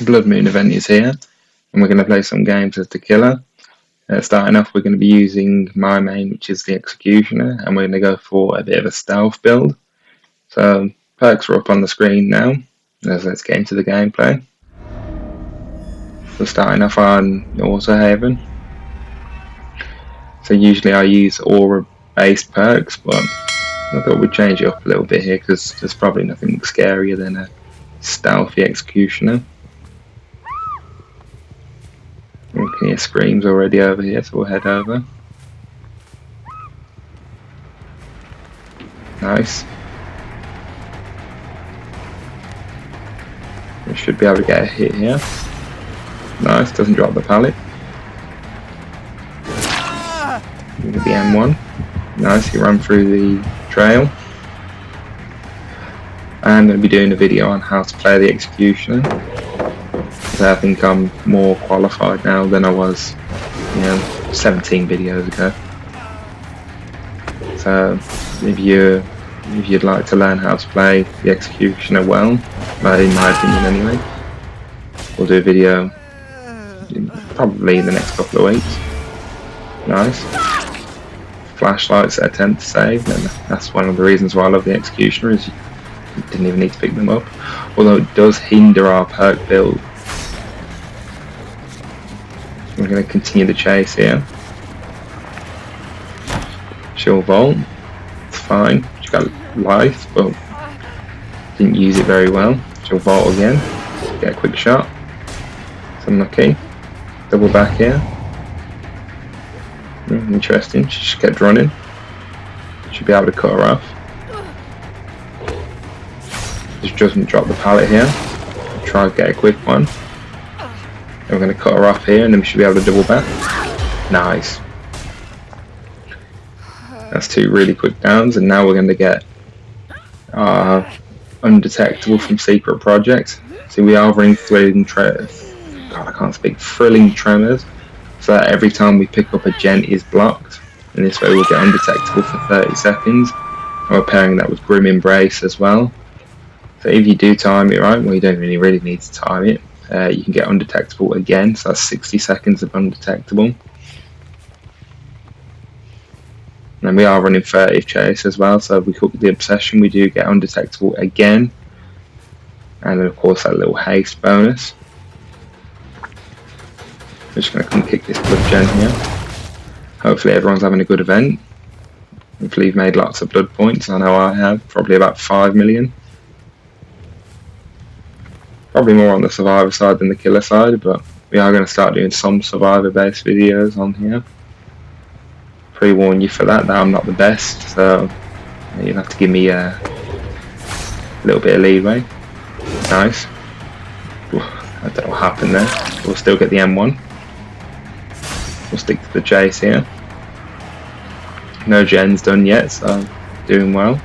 Blood Moon event is here, and we're going to play some games as the killer. Starting off, we're going to be using my main, which is the Executioner, and we're going to go for a bit of a stealth build. So perks are up on the screen now. Let's get into the gameplay. So starting off on Autohaven. So usually I use aura-based perks, but I thought we'd change it up a little bit here because there's probably nothing scarier than a stealthy Executioner. We can hear screams already over here, so we'll head over. Nice. We should be able to get a hit here. Nice, doesn't drop the pallet. With the M1. Nice, you run through the trail. I'm going to be doing a video on how to play the Executioner. I think I'm more qualified now than I was, 17 videos ago. So if you'd like to learn how to play the Executioner well, in my opinion anyway, we'll do a video probably in the next couple of weeks. Nice. Flashlights at 10 to save, and that's one of the reasons why I love the Executioner, is you didn't even need to pick them up. Although it does hinder our perk build. We're going to continue the chase here. She'll vault. It's fine. She got life, but didn't use it very well. She'll vault again. Get a quick shot. It's unlucky. Double back here. Interesting. She just kept running. Should be able to cut her off. Just doesn't drop the pallet here. Try to get a quick one. We're going to cut her off here, and then we should be able to double back. Nice. That's two really quick downs, and now we're going to get Undetectable from Secret Project. So we are running thrilling tremors, so that every time we pick up a gent is blocked, and this way we'll get Undetectable for 30 seconds. And we're pairing that with Grim Embrace as well. So if you do time it right, well, you don't really need to time it. You can get Undetectable again, so that's 60 seconds of Undetectable. And we are running 30 chase as well, so if we cook the Obsession, we do get Undetectable again. And then of course that little haste bonus. We're just going to come kick this blood gen here. Hopefully everyone's having a good event. Hopefully you've made lots of blood points. I know I have, probably about 5 million. Probably more on the survivor side than the killer side, but we are going to start doing some survivor based videos on here. Pre-warn you for that I'm not the best, so you'll have to give me a little bit of leeway. Nice. I don't know what happened there. We'll still get the M1. We'll stick to the chase here. No gen's done yet, so doing well.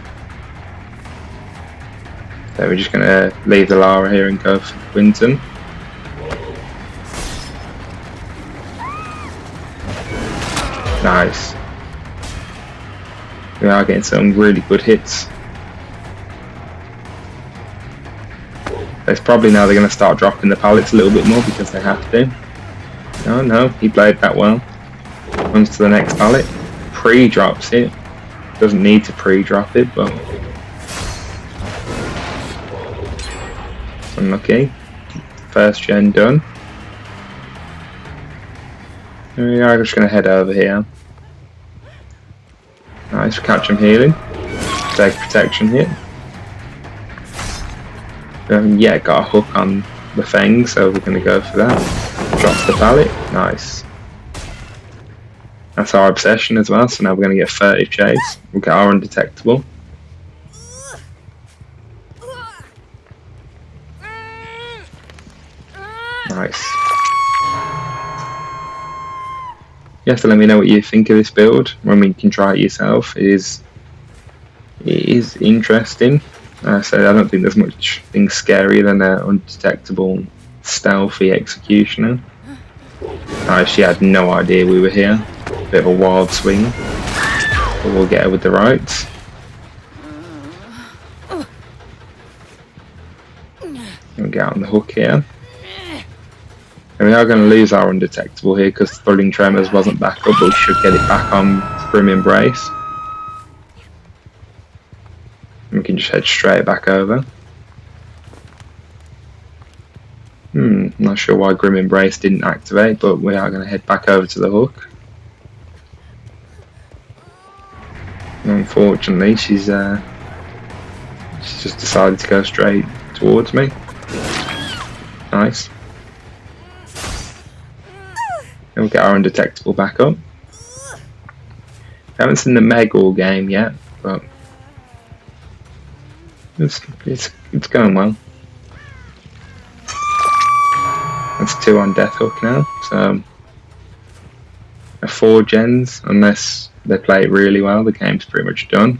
So we're just going to leave the Lara here and go for Quinton. Nice. We are getting some really good hits. It's probably now they're going to start dropping the pallets a little bit more because they have to. No, he played that well. Comes to the next pallet. Pre-drops it. Doesn't need to pre-drop it, but unlucky. First gen done. We are just going to head over here. Nice, catch him healing. Take protection hit. Yeah, got a hook on the Fang, so we're going to go for that. Drops the pallet. Nice. That's our Obsession as well, so now we're going to get 30 chase. We'll get our Undetectable. Nice. You have to let me know what you think of this build when we can try it yourself. It is interesting. So I don't think there's much thing scarier than an Undetectable stealthy Executioner. She had no idea we were here. Bit of a wild swing, but we'll get her with the rights. We'll get on the hook here. And we are going to lose our undetectable here because Thrilling Tremors wasn't back up, but we should get it back on Grim Embrace. And we can just head straight back over. Not sure why Grim Embrace didn't activate, but we are going to head back over to the hook. Unfortunately, she's just decided to go straight towards me. Nice. And we'll get our undetectable back up. Haven't seen the Meg all game yet, but it's going well. That's 2 on Death Hook now, so 4 gens, unless they play it really well, the game's pretty much done.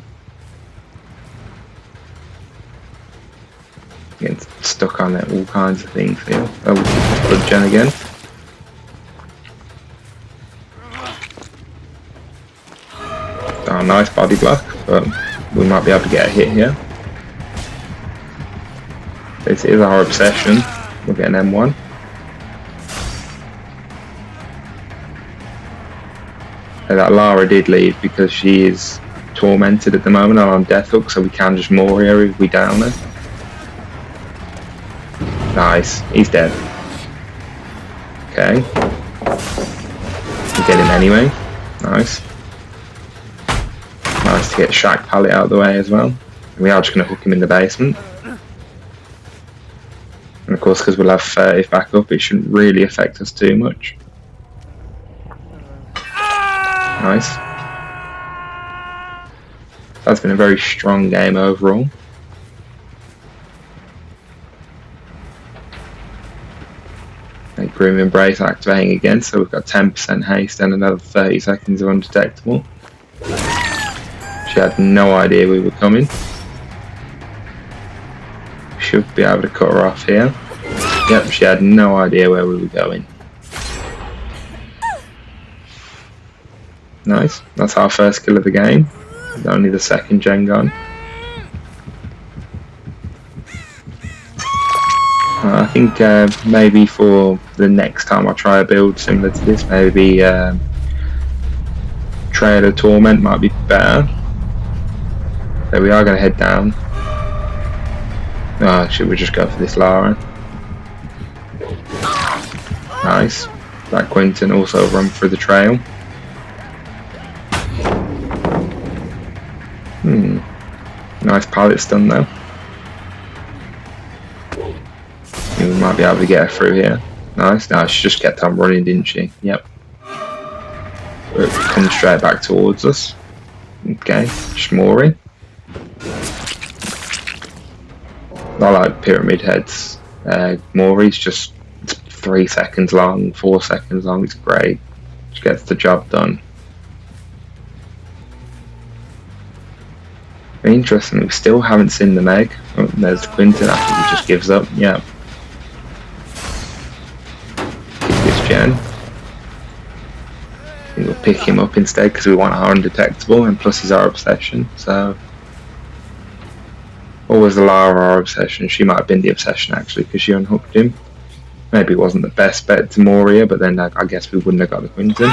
Getting stuck on it, all kinds of things here. Oh, blood gen again. Oh, nice body block, but we might be able to get a hit here. This is our obsession. We'll get an M1. That Lara did leave because she is tormented at the moment on Death Hook, so we can just Mori her if we down her. Nice, he's dead. Okay. We get him anyway. Nice. Nice to get Shack Pallet out of the way as well. And we are just going to hook him in the basement. And of course, because we'll have 30 back up, it shouldn't really affect us too much. Nice. That's been a very strong game overall. Grim Embrace activating again, so we've got 10% haste and another 30 seconds of undetectable. She had no idea we were coming. Should be able to cut her off here. Yep, she had no idea where we were going. Nice, that's our first kill of the game. Only the second gen gone. I think maybe for the next time I try a build similar to this, maybe Trail of Torment might be better. So we are going to head down. Should we just go for this Lara? Nice. Black Quinton also run through the trail. Nice pallet stun though. We might be able to get her through here. Nice. Now she just kept on running, didn't she? Yep. But come straight back towards us. Okay, Shmori. I like Pyramid Heads. Mori's just 3 seconds long, 4 seconds long. It's great. Just gets the job done. Interesting, we still haven't seen the Meg. Oh, there's Quinton after he just gives up. Yeah. This gen. We'll pick him up instead because we want our undetectable, and plus he's our obsession. So, or was the Lara our obsession? She might have been the obsession actually because she unhooked him. Maybe it wasn't the best bet to Moria, but then I guess we wouldn't have got the Quinton.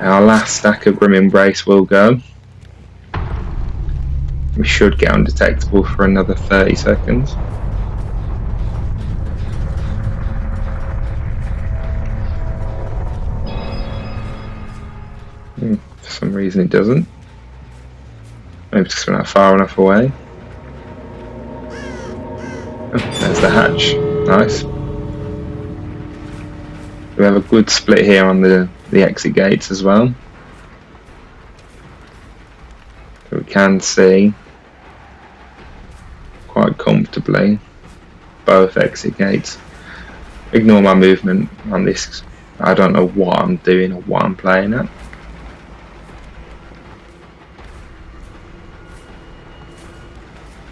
Our last stack of Grim Embrace will go. We should get undetectable for another 30 seconds. For some reason it doesn't. Maybe it's because we're not far enough away. Oh, there's the hatch. Nice. We have a good split here on the exit gates as well. So we can see quite comfortably both exit gates. Ignore my movement on this. I don't know what I'm doing or what I'm playing at.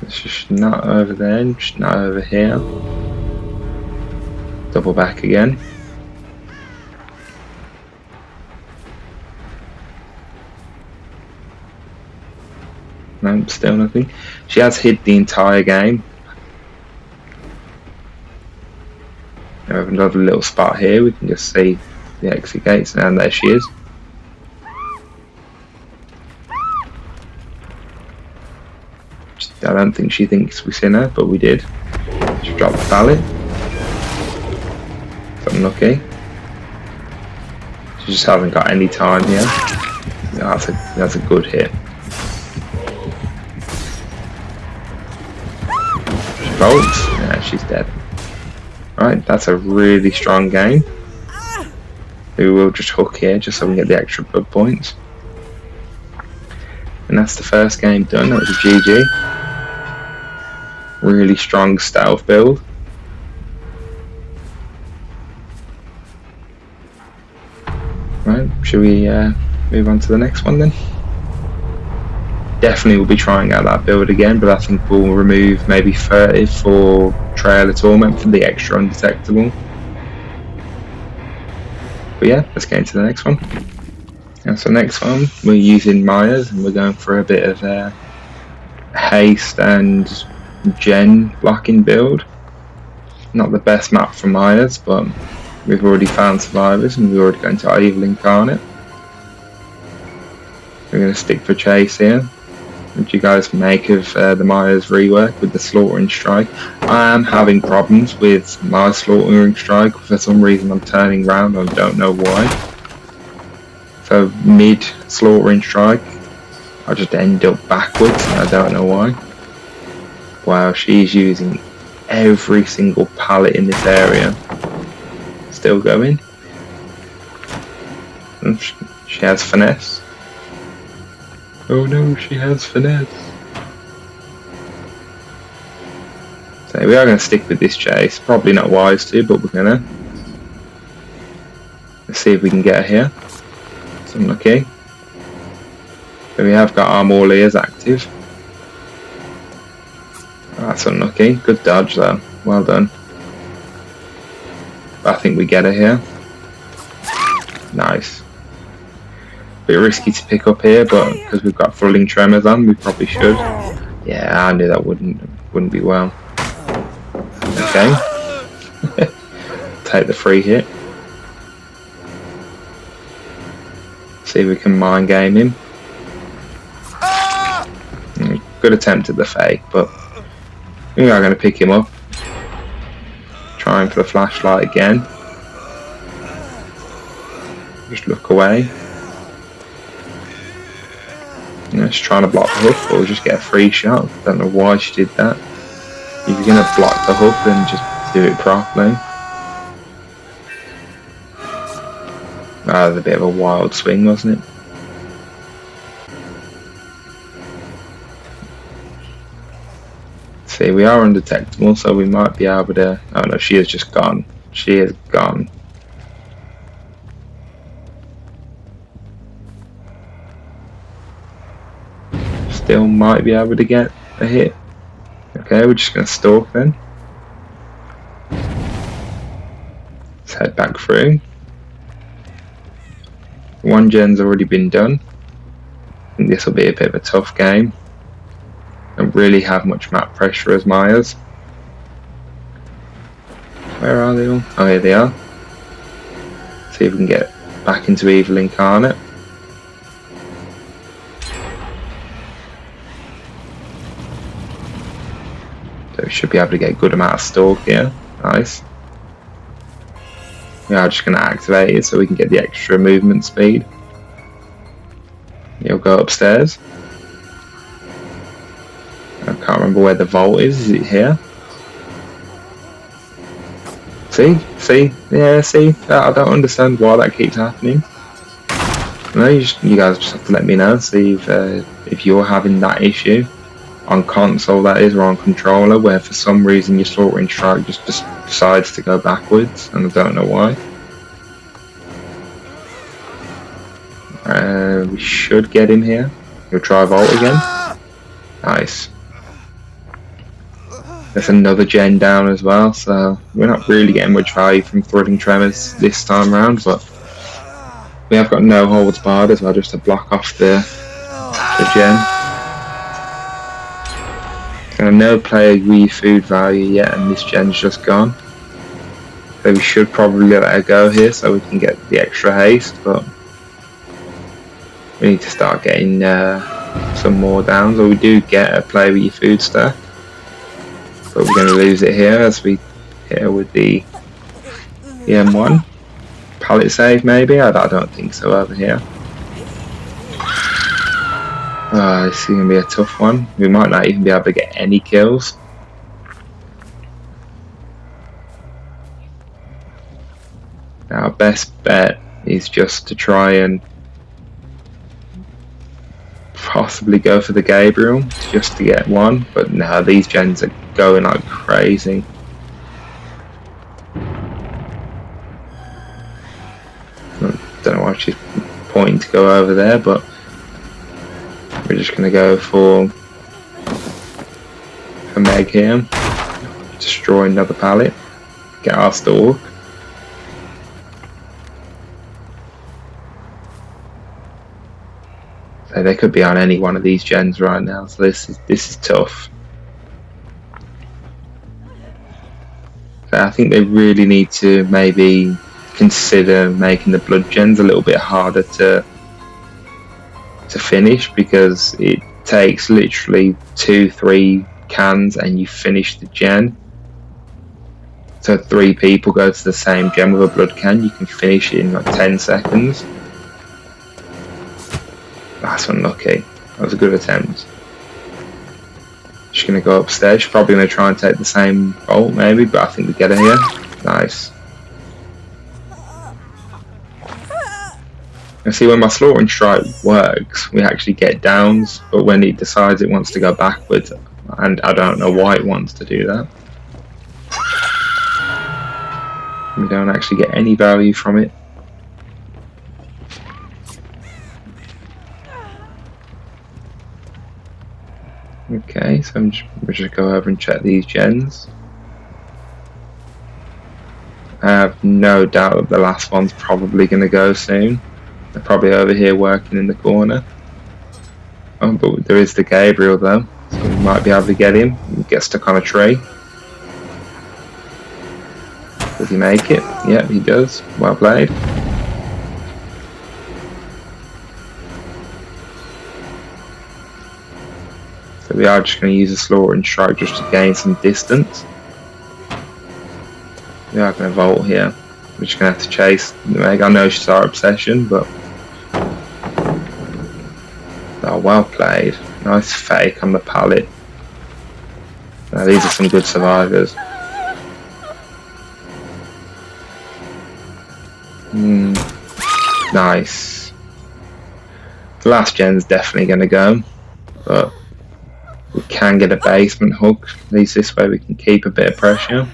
It's just not over there, just not over here. Double back again. No, still nothing. She has hid the entire game. We have another little spot here, we can just see the exit gates, and there she is. I don't think she thinks we've seen her, but we did. She dropped the ballot. It's unlucky. She just hasn't got any time here. That's a good hit. She bolts. Yeah, she's dead. Right, that's a really strong game. We will just hook here just so we can get the extra blood points. And that's the first game done. That was a GG. Really strong stealth build. Right, should we move on to the next one then? Definitely we'll be trying out that build again, but I think we'll remove maybe 30 for Trail of Torment for the extra undetectable. But yeah, let's get into the next one. And so next one, we're using Myers, and we're going for a bit of haste and gen blocking build. Not the best map for Myers, but we've already found survivors and we're already going to our Evil Incarnate. We're going to stick for Chase here. What do you guys make of the Myers rework with the Slaughtering Strike? I am having problems with my Slaughtering Strike. For some reason I'm turning around, I don't know why. So mid Slaughtering Strike, I just end up backwards, I don't know why. Wow, she's using every single pallet in this area. Still going. And she has finesse. Oh no, she has finesse. So we are going to stick with this chase. Probably not wise to, but we're going to. Let's see if we can get her here. It's unlucky. So we have got our Mauleers active. That's unlucky. Good dodge though. Well done. But I think we get her here. Nice. Bit risky to pick up here, but because we've got Flooding Tremors on, we probably should. Yeah, I knew that wouldn't be well. Okay. Take the free hit. See if we can mind game him. Good attempt at the fake, but we are going to pick him up. Trying for the flashlight again. Just look away. Just trying to block the hook or just get a free shot. Don't know why she did that. If you're going to block the hook, then just do it properly. That was a bit of a wild swing, wasn't it? See, we are undetectable, so we might be able to... Oh no, she is just gone. She is gone. Still might be able to get a hit. Okay, we're just going to stalk then. Let's head back through. One gen's already been done. I think this will be a bit of a tough game. Don't really have much map pressure as Myers. Where are they all? Oh, here they are. See if we can get back into Evil Incarnate. So we should be able to get a good amount of stalk here. Nice. We are just going to activate it so we can get the extra movement speed. You'll go upstairs. I can't remember where the vault is. Is it here? See? See? Yeah, see? I don't understand why that keeps happening. No, you guys just have to let me know. See if you're having that issue. On console that is, or on controller, where for some reason your Slaughtering Strike just decides to go backwards, and I don't know why. We should get him here. He'll try Vault again. Nice. There's another gen down as well, so we're not really getting much value from Flooding Tremors this time around, but we have got no holds barred as well, just to block off the gen. And no player re food value yet, and this gen's just gone. So we should probably let her go here so we can get the extra haste, but we need to start getting some more downs, or we do get a play with your food stack. But we're going to lose it here as we hit her with the M1. Pallet save maybe? I don't think so over here. This is going to be a tough one. We might not even be able to get any kills. Our best bet is just to try and possibly go for the Gabriel just to get one, but no, these gens are going like crazy. Don't know why she's pointing to go over there, but we're just going to go for Meg here. Destroy another pallet. Get our stalk. So they could be on any one of these gens right now, so this is tough. So I think they really need to maybe consider making the blood gens a little bit harder to finish, because it takes literally 2-3 cans and you finish the gen. So 3 people go to the same gen with a blood can, you can finish it in like 10 seconds. That's unlucky. That was a good attempt. She's going to go upstairs. She's probably going to try and take the same bolt maybe, but I think we get her here. Nice. And see, when my slaughtering strike works, we actually get downs, but when it decides it wants to go backwards, and I don't know why it wants to do that, we don't actually get any value from it. Okay, so we'll just go over and check these gens. I have no doubt that the last one's probably going to go soon. They're probably over here working in the corner. Oh, but there is the Gabriel though, so we might be able to get him. He gets stuck on a tree. Does he make it? Yeah, he does. Well played. So we are just going to use a slaughtering strike just to gain some distance. We are going to vault here. We're just going to have to chase the Meg. I know she's our obsession, but oh, well played. Nice fake on the pallet. Now, these are some good survivors. Nice. The last gen's definitely going to go, but we can get a basement hook. At least this way we can keep a bit of pressure.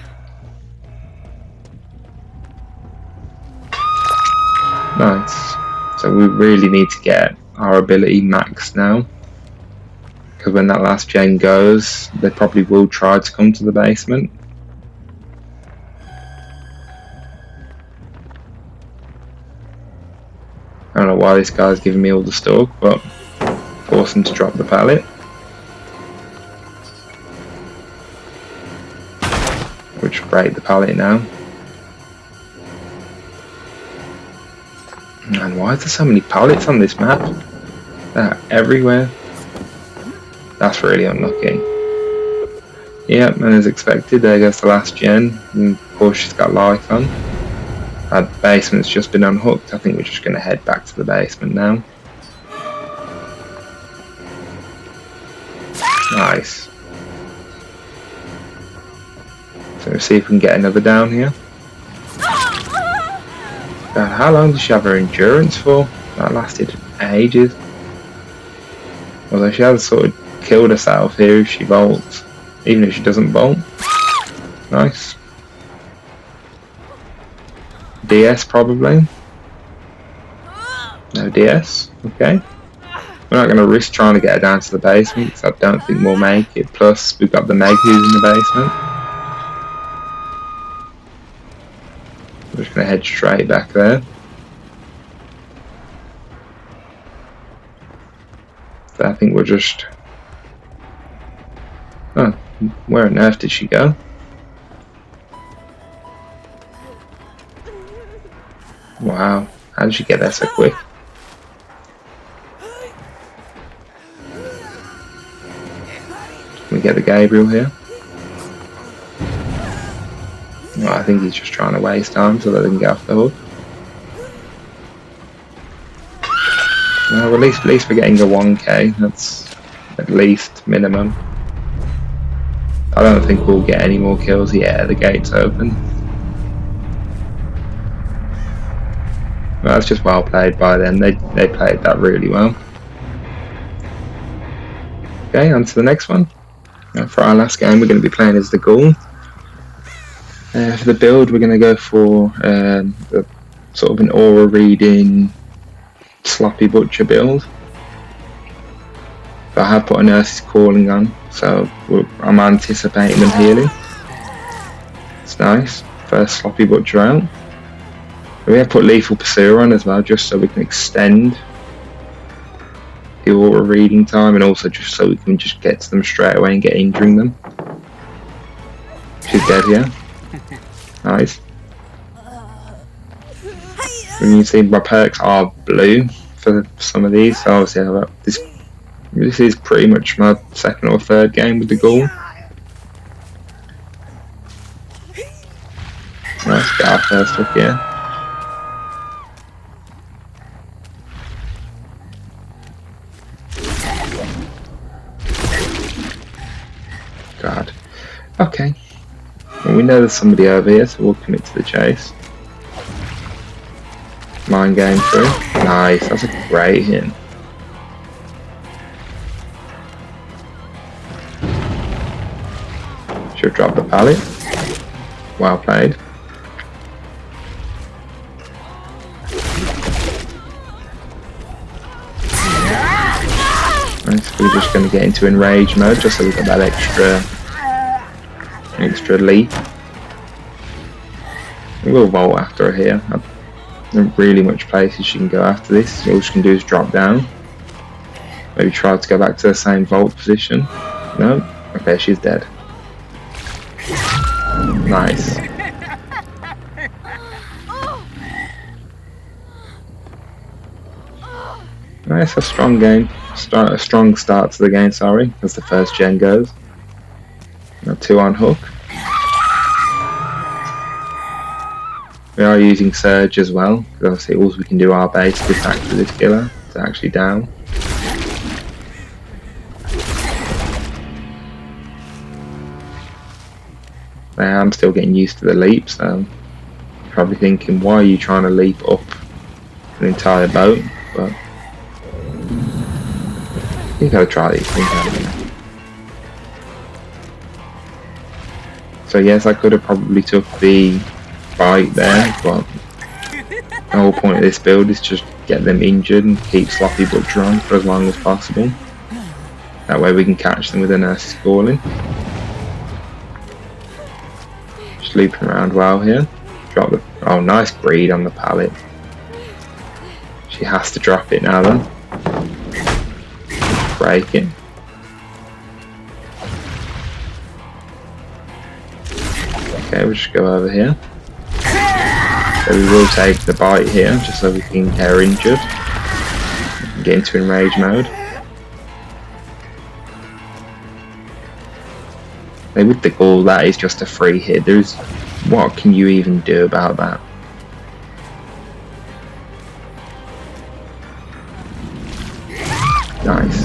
Nice. So we really need to get our ability maxed now, because when that last gen goes, they probably will try to come to the basement. I don't know why this guy's giving me all the stalk, but force him to drop the pallet. Which will break the pallet now. And why is there so many pallets on this map? They're everywhere. That's really unlucky. Yep, and as expected, there goes the last gen. And of course she's got life on. Our basement's just been unhooked. I think we're just going to head back to the basement now. Nice. So we'll see if we can get another down here. God, how long does she have her endurance for? That lasted ages. Although she has sort of killed herself here if she bolts. Even if she doesn't bolt. Nice. DS probably. No DS. Okay. We're not going to risk trying to get her down to the basement because I don't think we'll make it. Plus, we've got the Meg who's in the basement. We're just going to head straight back there. So I think we'll just... Oh, where on earth did she go? Wow, how did you get there so quick? Can we get the Gabriel here? Well, I think he's just trying to waste time so that they can get off the hook. Well, at least we're getting a 1k. That's at least minimum. I don't think we'll get any more kills yet. The gate's open. Well, that's just well played by them. They played that really well. Okay, on to the next one. For our last game, we're going to be playing as the Ghoul. For the build, we're going to go for sort of an aura reading, sloppy butcher build. But I have put a Nurse's Calling on, so I'm anticipating them healing. It's nice. First sloppy butcher out. We have put Lethal Pursuer on as well, just so we can extend the aura reading time, and also just so we can just get to them straight away and get injuring them. She's dead here. Nice. And you see my perks are blue for some of these, so obviously this is pretty much my second or third game with the Ghoul. Let's get our first hook here. God. Okay. Well, we know there's somebody over here, so we'll commit to the chase. Mind game through. Nice, that's a great hit. Should have dropped the pallet. Well played. Nice. We're just going to get into enrage mode just so we've got that extra leap. We'll vault after her here. There aren't really much places she can go after this. All she can do is drop down. Maybe try to go back to the same vault position. No? Okay, she's dead. Nice. Nice, a strong game. A strong start to the game, sorry, as the first gen goes. Now 2 on hook. We are using Surge as well, because obviously all we can do our basic attack for this killer is actually down. I'm still getting used to the leap, so probably thinking, why are you trying to leap up an entire boat? But you gotta try these things, haven't you? So yes, I could have probably took the bite there, but the whole point of this build is just get them injured and keep Sloppy Butcher on for as long as possible. That way we can catch them with a Nurse's Calling. Just looping around well here. Drop the nice greed on the pallet. She has to drop it now then. Break it. Okay, we'll just go over here. So we will take the bite here, just so we can get her injured. Get into enrage mode. Now with the Ghoul, that is just a free hit. What can you even do about that? Nice.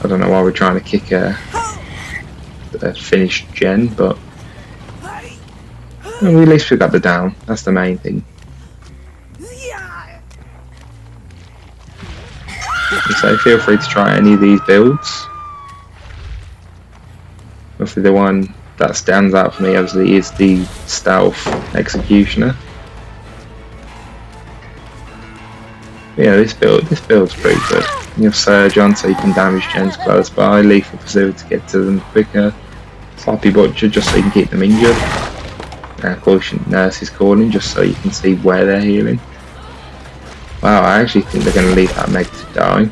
I don't know why we're trying to kick a finished gen, but well, at least we got the down. That's the main thing. So feel free to try any of these builds. Obviously the one that stands out for me obviously is the Stealth Executioner. Yeah, this build's pretty good. You have Surge on so you can damage gens close by, Lethal Pursuer to get to them quicker, Sloppy Butcher just so you can keep them injured, and of course Nurse's Calling just so you can see where they're healing. Wow, I actually think they're going to leave that Meg to die.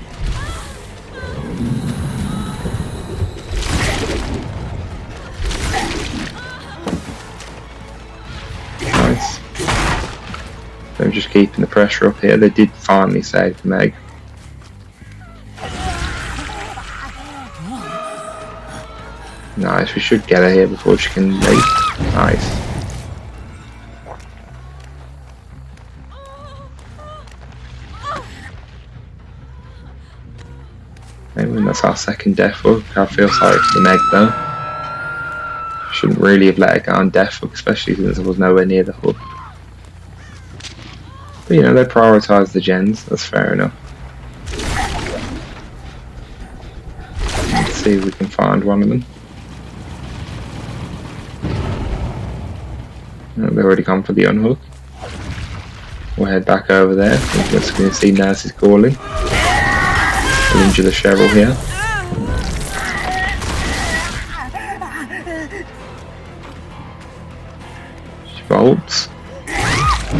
They're just keeping the pressure up here. They did finally save the Meg. Nice, we should get her here before she can leave. Nice. Maybe that's our second death hook. I feel sorry for the Meg though. Shouldn't really have let her go on death hook, especially since I was nowhere near the hook. But you know, they prioritise the gens, that's fair enough. Let's see if we can find one of them. No, they've already gone for the unhook. We'll head back over there. We're just going to see nurses calling. We'll injure the Cheryl here. She bolts.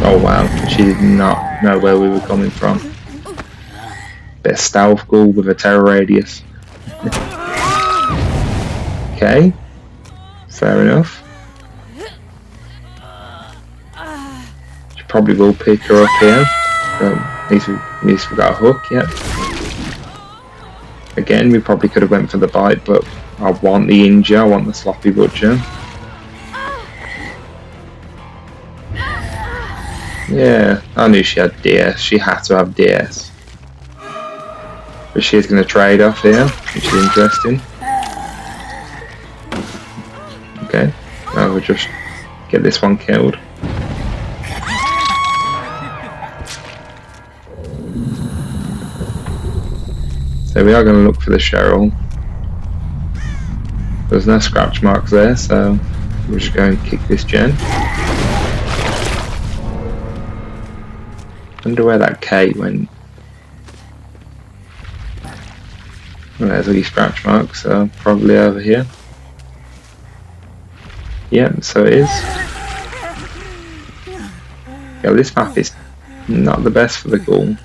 Oh wow, she did not know where we were coming from. Bit of stealth ghoul with a terror radius. Okay, fair enough. She probably will pick her up here. At least we got a hook, yeah. Again, we probably could have went for the bite, but I want the injure, I want the sloppy butcher. Yeah, I knew she had DS. She had to have DS. But she's going to trade off here, which is interesting. Okay, now we'll just get this one killed. So we are going to look for the Cheryl. There's no scratch marks there, so we'll just go and kick this gen. Wonder where that Kate went. Well, there's all these scratch marks, so probably over here. Yeah, so it is. Yeah, this map is not the best for the ghoul.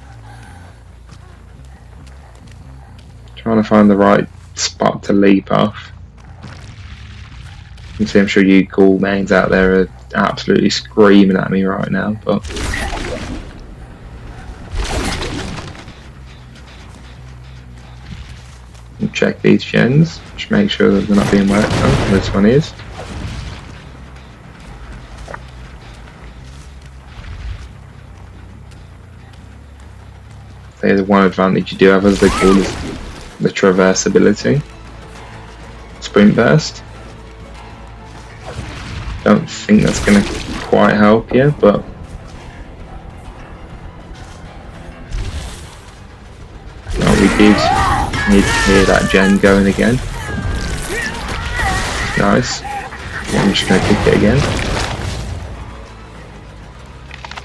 Trying to find the right spot to leap off. You can see, I'm sure you ghoul mains out there are absolutely screaming at me right now, but check these gens, just make sure that they're not being worked on. This one is. So the one advantage you do have as the ghoul is the traversability. Sprint burst. Don't think that's going to quite help you, but no, we did need to hear that gen going again. Nice. Yeah, I'm just going to kick it again.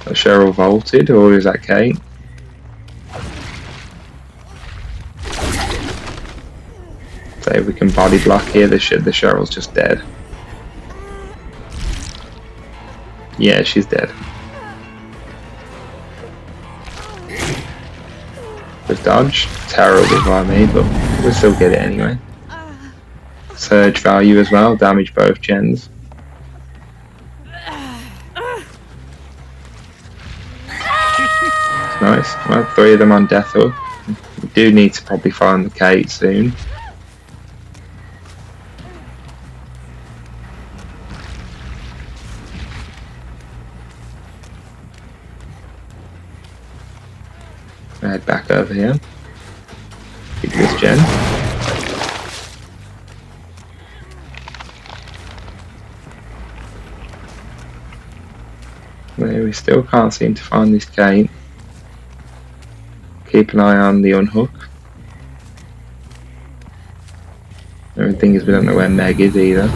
So Cheryl vaulted, or is that Kate? So if we can body block here, the Cheryl's just dead. Yeah, she's dead. With dodge, terrible by me, but we'll still get it anyway. Surge value as well, damage both gens. It's nice. Well, 3 of them on death hook. We do need to probably find the Kate soon. Head back over here. Kick this gen. We still can't seem to find this Kate. Keep an eye on the unhook. The only thing is we don't know where Meg is either.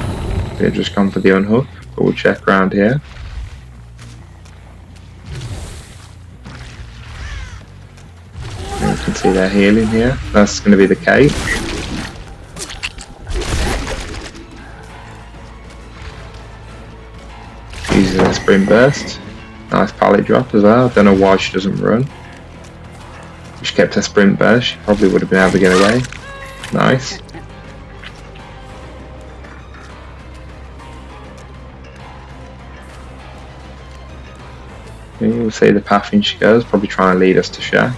They've just gone for the unhook, but we'll check around here. You can see they're healing here. That's going to be the Kate. Uses a sprint burst. Nice pallet drop as well. Don't know why she doesn't run. If she kept her sprint burst, she probably would have been able to get away. Nice. We'll see the pathing she goes, probably trying to lead us to Shack.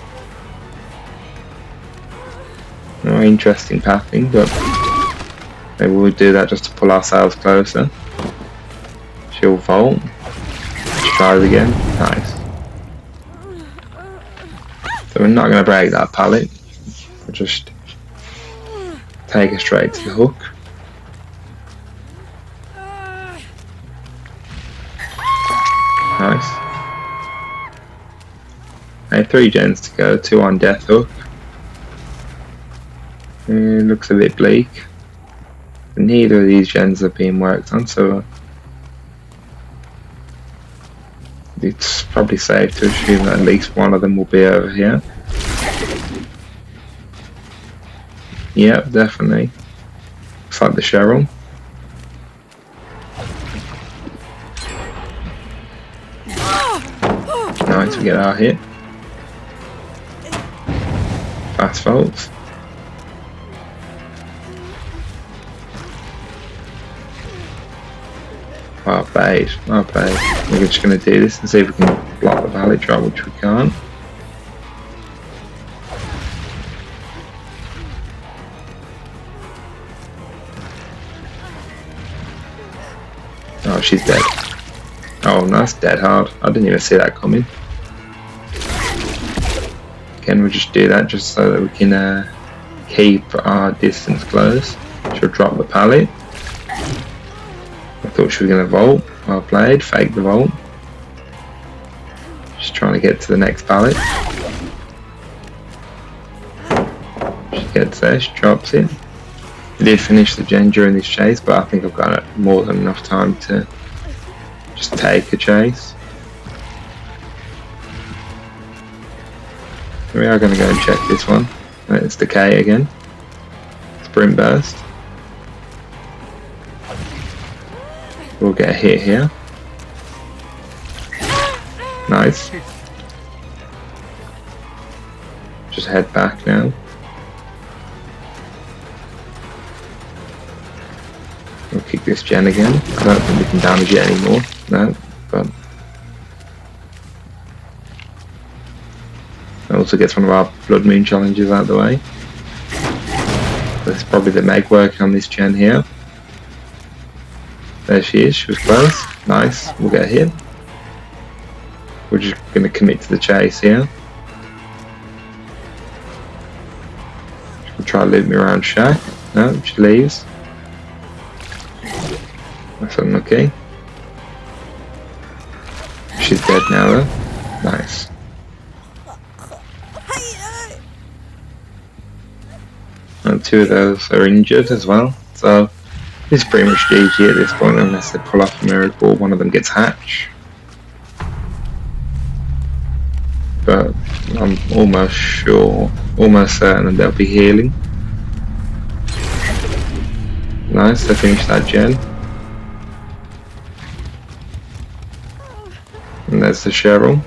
Oh, interesting pathing, but maybe we'll do that just to pull ourselves closer. She'll vault. Let's try it again. Nice. So we're not going to break that pallet. We'll just take her straight to the hook. Nice. Okay, 3 gens to go, 2 on death hook. It looks a bit bleak. Neither of these gens are being worked on, so it's probably safe to assume that at least one of them will be over here. Yep, definitely. Looks like the Cheryl. Nice, we get our hit. Fast vaults. Well played, well played. We're just going to do this and see if we can block the valley drop, which we can't. Oh, she's dead. Oh, nice, dead hard. I didn't even see that coming. Again, we'll just do that just so that we can keep our distance close. She'll drop the pallet. I thought she was going to vault. Well played, fake the vault. Just trying to get to the next pallet. She gets there, she drops it. I did finish the gen during this chase, but I think I've got more than enough time to just take a chase. We are going to go and check this one. It's Decay again. Sprint burst. We'll get a hit here. Nice. Just head back now. We'll kick this gen again. I don't think we can damage it anymore. No, but that also gets one of our Blood Moon challenges out of the way. That's probably the Meg working on this gen here. There she is, she was close. Nice, we'll get a hit. We're just going to commit to the chase here. She'll try to loop me around Shack. No, she leaves. That's unlucky. She's dead now though. Nice. And 2 of those are injured as well. So it's pretty much GG at this point unless they pull off a miracle. One of them gets hatch. But I'm almost sure, almost certain that they'll be healing. Nice, they finished that gen. And there's the Cheryl.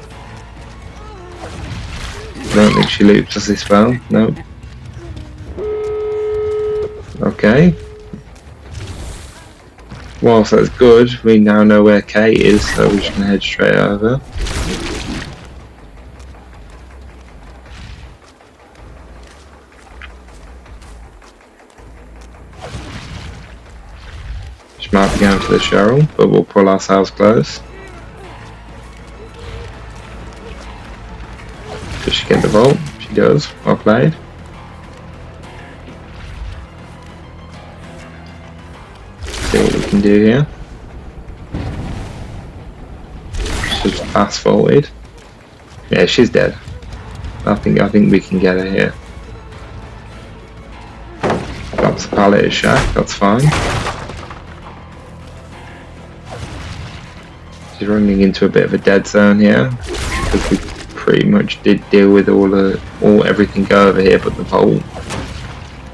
I don't think she loops us this well. Nope. Okay. Whilst that's good, we now know where Kate is, so we're just going to head straight over. She might be going to the Cheryl, but we'll pull ourselves close. Does she get the vault? She does. Well played. See what we can do here. She's fast forward. Yeah, she's dead. I think we can get her here. Drops the pallet of Shack, that's fine. She's running into a bit of a dead zone here because we pretty much did deal with everything over here but the vault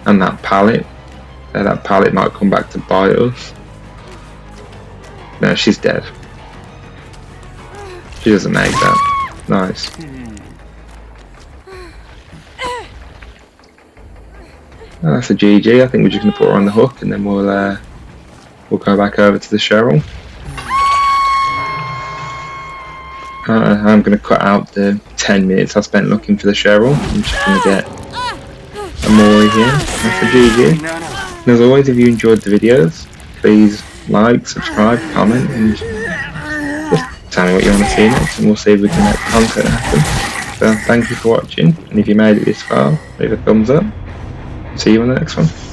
and that pallet. That pallet might come back to bite us. No, she's dead. She doesn't make that. Nice. Oh, that's a GG. I think we're just going to put her on the hook and then we'll go back over to the Cheryl. I'm going to cut out the 10 minutes I spent looking for the Cheryl. I'm just going to get a Mori here. That's a GG. And as always, if you enjoyed the videos, please like, subscribe, comment, and just tell me what you want to see next, and we'll see if we can make content happen. So thank you for watching, and if you made it this far, leave a thumbs up. See you on the next one.